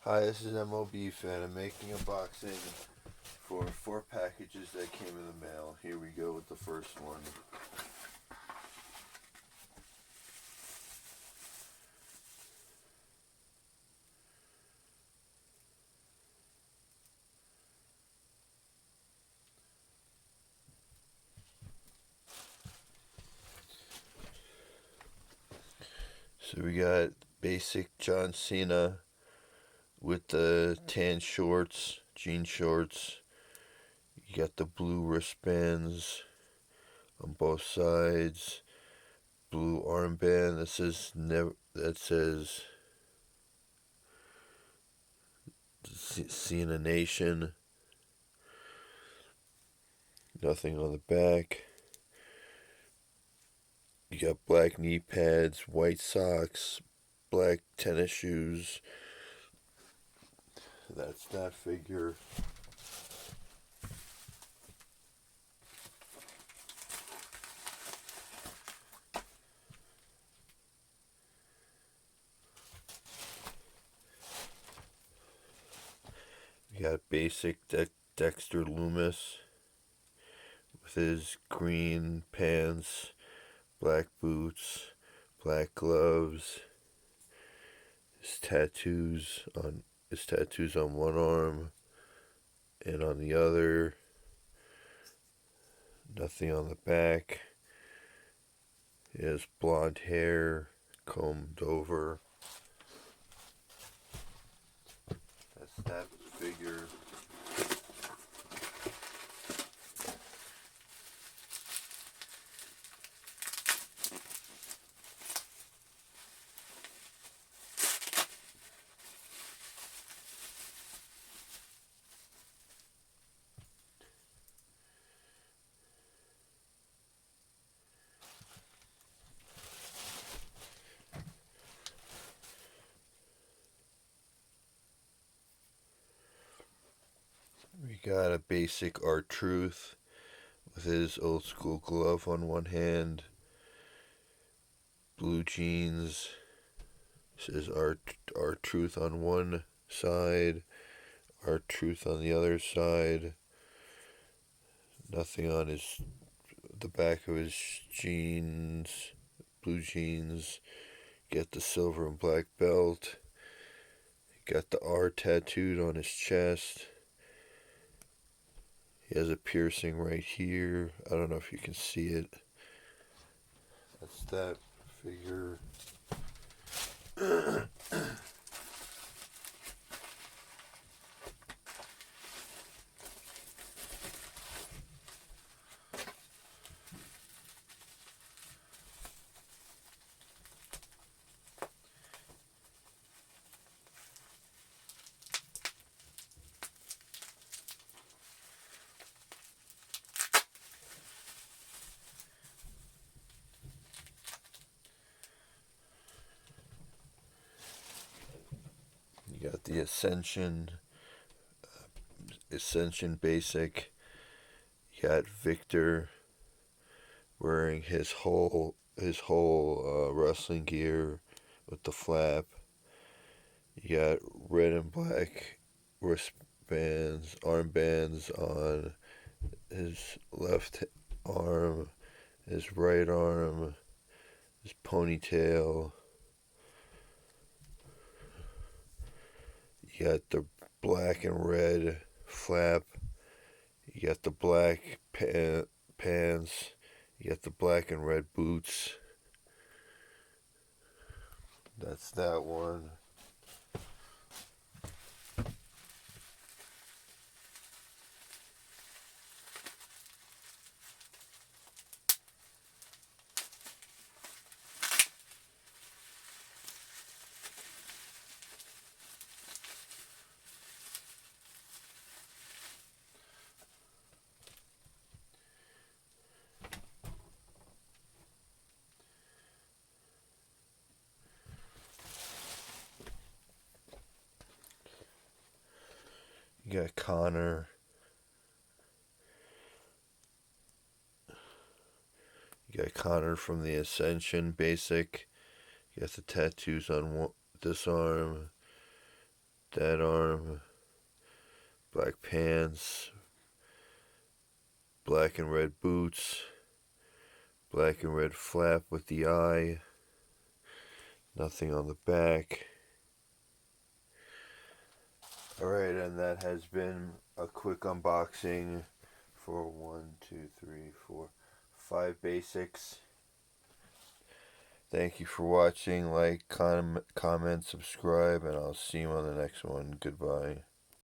Hi, this is MLB Fan. I'm making a boxing for 4 packages that came in the mail. Here we go with the first one. So we got basic John Cena with the tan shorts, jean shorts. You got the blue wristbands on both sides. Blue armband that says never. That says Cena Nation. Nothing on the back. You got black knee pads, white socks, black tennis shoes. That's that figure. We got basic Dexter Lumos with his green pants, black boots, black gloves, his tattoos on one arm and on the other. Nothing on the back. He has blonde hair, combed over. That's that figure. We got a basic R-Truth with his old school glove on one hand, blue jeans, says R-Truth on one side, R-Truth on the other side. Nothing on the back of his jeans, blue jeans. Get the silver and black belt. Got the R tattooed on his chest. He has a piercing right here. I don't know if you can see it. That's that figure. You got the Ascension Basic. You got Victor wearing his whole wrestling gear with the flap. You got red and black wristbands, armbands on his left arm, his right arm, his ponytail. You got the black and red flap. You got the black pants. You got the black and red boots. That's that one. You got Connor. You got Connor from the Ascension Basic. You got the tattoos on this arm, that arm, black pants, black and red boots, black and red flap with the eye, nothing on the back. Alright, and that has been a quick unboxing for 5 basics. Thank you for watching. Like, comment, subscribe, and I'll see you on the next one. Goodbye.